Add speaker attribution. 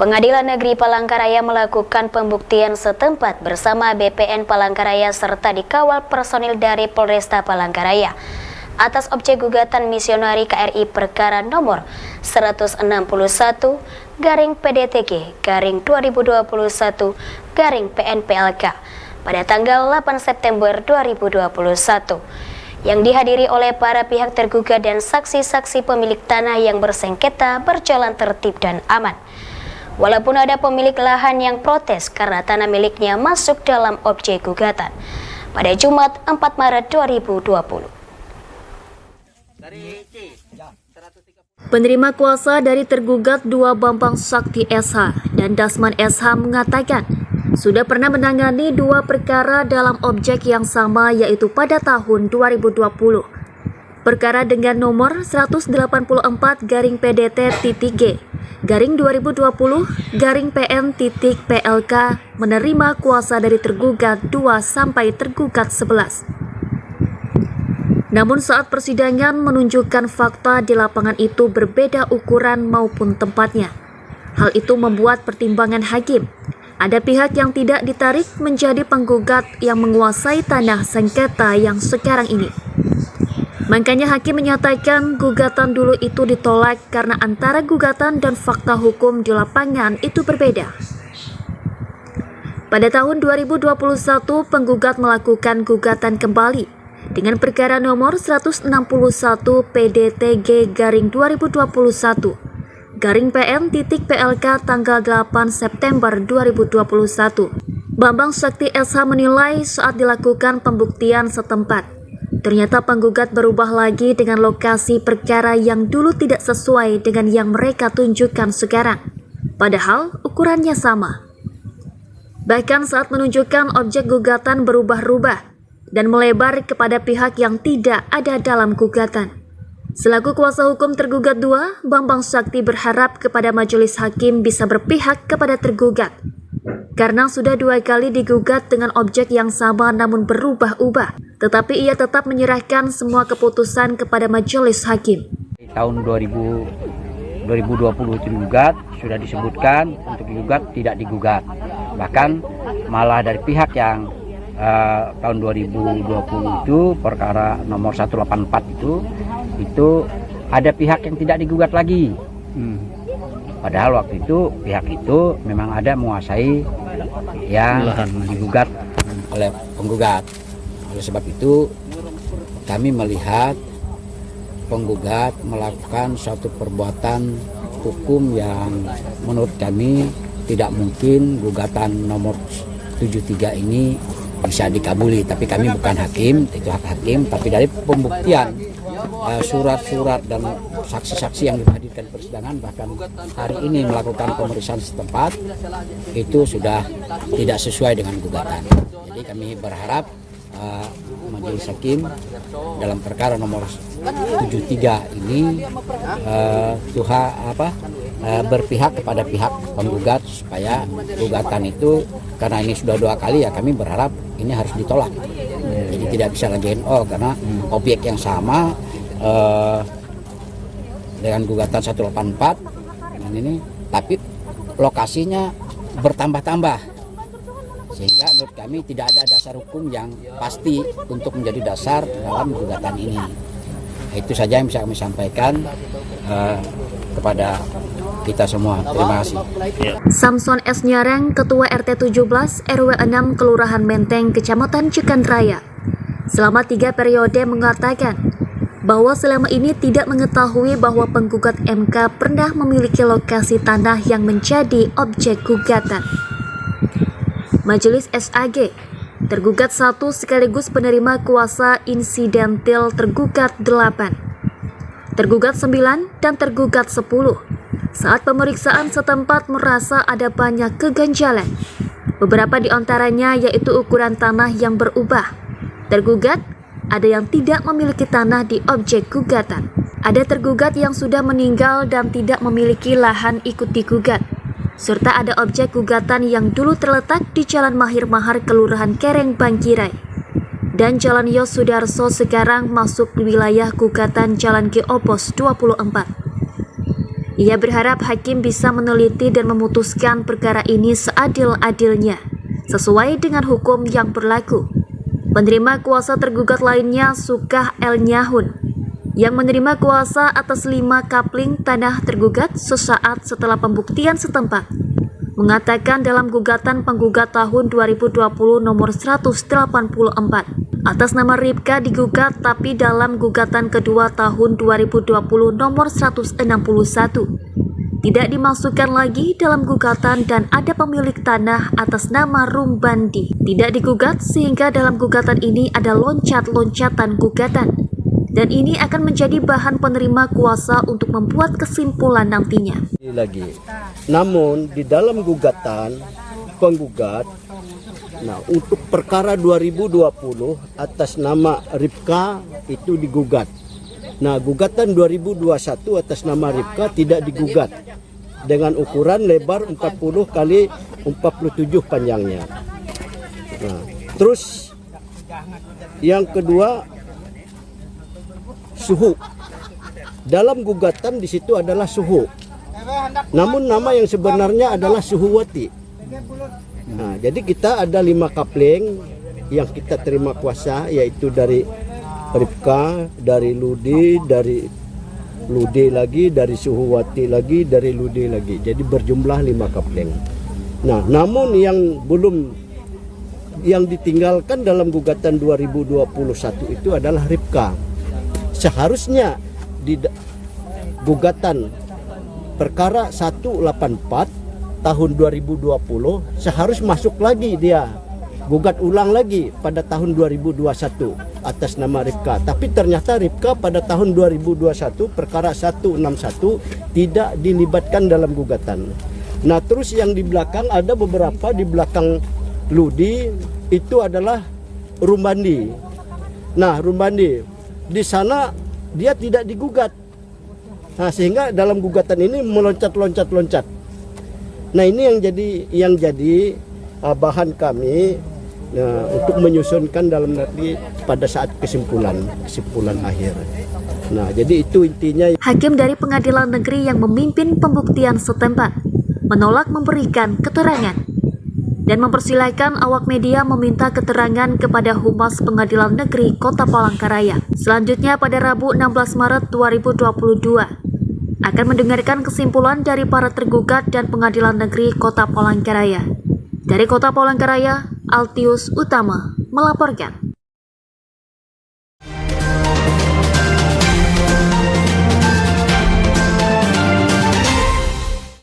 Speaker 1: Pengadilan Negeri Palangkaraya melakukan pembuktian setempat bersama BPN Palangkaraya serta dikawal personil dari Polresta Palangkaraya atas objek gugatan misionari KRI perkara nomor 161/PDTG/2021/PNPLK pada tanggal 8 September 2021 yang dihadiri oleh para pihak tergugat dan saksi-saksi pemilik tanah yang bersengketa berjalan tertib dan aman. Walaupun ada pemilik lahan yang protes karena tanah miliknya masuk dalam objek gugatan pada Jumat 4 Maret 2020. Penerima kuasa dari tergugat dua Bambang Sakti SH dan Dasman SH mengatakan sudah pernah menangani dua perkara dalam objek yang sama, yaitu pada tahun 2020. Perkara dengan nomor 184-PDT-2020-PN-PLK menerima kuasa dari tergugat 2 sampai tergugat 11. Namun saat persidangan menunjukkan fakta di lapangan itu berbeda ukuran maupun tempatnya. Hal itu membuat pertimbangan hakim. Ada pihak yang tidak ditarik menjadi penggugat yang menguasai tanah sengketa yang sekarang ini. Makanya hakim menyatakan gugatan dulu itu ditolak karena antara gugatan dan fakta hukum di lapangan itu berbeda. Pada tahun 2021, penggugat melakukan gugatan kembali dengan perkara nomor 161-PDTG/2021/PN.PLK tanggal 8 September 2021. Bambang Sakti SH menilai saat dilakukan pembuktian setempat, ternyata penggugat berubah lagi dengan lokasi perkara yang dulu tidak sesuai dengan yang mereka tunjukkan sekarang, padahal ukurannya sama. Bahkan saat menunjukkan objek gugatan berubah-ubah dan melebar kepada pihak yang tidak ada dalam gugatan. Selaku kuasa hukum tergugat 2, Bambang Sakti berharap kepada majelis hakim bisa berpihak kepada tergugat, karena sudah 2 kali digugat dengan objek yang sama namun berubah-ubah, tetapi ia tetap menyerahkan semua keputusan kepada majelis hakim.
Speaker 2: Tahun 2020 itu digugat, sudah disebutkan untuk digugat tidak digugat. Bahkan malah dari pihak yang tahun 2020 itu perkara nomor 184 itu ada pihak yang tidak digugat lagi. Padahal waktu itu pihak itu memang ada menguasai yang digugat oleh penggugat. Oleh sebab itu kami melihat penggugat melakukan suatu perbuatan hukum yang menurut kami tidak mungkin gugatan nomor 73 ini bisa dikabuli, tapi kami bukan hakim, itu hak hakim. Tapi dari pembuktian surat-surat dan saksi-saksi yang dihadirkan persidangan, bahkan hari ini melakukan pemeriksaan setempat, itu sudah tidak sesuai dengan gugatan. Jadi kami berharap majelis hakim dalam perkara nomor 73 ini berpihak kepada pihak penggugat supaya gugatan itu, karena ini sudah 2 kali, ya kami berharap ini harus ditolak. Jadi tidak bisa lagi NO karena objek yang sama dengan gugatan 184 dengan ini, tapi lokasinya bertambah-tambah, sehingga menurut kami tidak ada dasar hukum yang pasti untuk menjadi dasar dalam gugatan ini. Itu saja yang bisa kami sampaikan kepada kita semua. Terima kasih.
Speaker 1: Samson S. Nyareng, Ketua RT 17 RW 6 Kelurahan Menteng, Kecamatan Cikanraya, selama 3 periode mengatakan bahwa selama ini tidak mengetahui bahwa penggugat MK pernah memiliki lokasi tanah yang menjadi objek gugatan. Majelis SAG, tergugat 1 sekaligus penerima kuasa insidentil tergugat 8, tergugat 9, dan tergugat 10. Saat pemeriksaan setempat merasa ada banyak keganjalan. Beberapa di antaranya yaitu ukuran tanah yang berubah. Tergugat ada yang tidak memiliki tanah di objek gugatan. Ada tergugat yang sudah meninggal dan tidak memiliki lahan ikut digugat. Serta ada objek gugatan yang dulu terletak di Jalan Mahir Mahar Kelurahan Kereng Bangkirai dan Jalan Yos Sudarso sekarang masuk di wilayah gugatan Jalan Geopos 24. Ia berharap hakim bisa meneliti dan memutuskan perkara ini seadil-adilnya, sesuai dengan hukum yang berlaku. Penerima kuasa tergugat lainnya Sukah El Nyahun, yang menerima kuasa atas 5 kapling tanah tergugat sesaat setelah pembuktian setempat, mengatakan dalam gugatan penggugat tahun 2020 nomor 184 atas nama Ripka digugat, tapi dalam gugatan kedua tahun 2020 nomor 161 tidak dimasukkan lagi dalam gugatan dan ada pemilik tanah atas nama Rumbandi tidak digugat, sehingga dalam gugatan ini ada loncat-loncatan gugatan, dan ini akan menjadi bahan penerima kuasa untuk membuat kesimpulan nantinya.
Speaker 3: Lagi. Namun di dalam gugatan penggugat, nah untuk perkara 2020 atas nama Ripka itu digugat. Nah gugatan 2021 atas nama Ripka tidak digugat dengan ukuran lebar 40 kali 47 panjangnya. Nah, terus yang kedua suhu. Dalam gugatan di situ adalah suhu. Namun nama yang sebenarnya adalah Suhuwati. Nah, jadi kita ada 5 kapling yang kita terima kuasa, yaitu dari Ripka, dari Ludi, dari Ludi lagi, dari Suhuwati lagi, dari Ludi lagi. Jadi berjumlah 5 kapling. Nah, namun yang belum, yang ditinggalkan dalam gugatan 2021 itu adalah Ripka. Seharusnya di gugatan perkara 184 tahun 2020 seharus masuk lagi dia gugat ulang lagi pada tahun 2021 atas nama Ripka. Tapi ternyata Ripka pada tahun 2021 perkara 161 tidak dilibatkan dalam gugatan. Nah terus yang di belakang ada beberapa, di belakang Ludi itu adalah Rumbandi. Nah Rumbandi di sana dia tidak digugat. Nah sehingga dalam gugatan ini meloncat-loncat-loncat. Nah ini yang jadi bahan kami untuk menyusunkan dalam nanti pada saat kesimpulan akhir. Nah jadi itu intinya.
Speaker 1: Hakim dari Pengadilan Negeri yang memimpin pembuktian setempat menolak memberikan keterangan dan mempersilahkan awak media meminta keterangan kepada Humas Pengadilan Negeri Kota Palangkaraya. Selanjutnya pada Rabu 16 Maret 2022 akan mendengarkan kesimpulan dari para tergugat dan Pengadilan Negeri Kota Palangkaraya. Dari Kota Palangkaraya, Altius Utama melaporkan.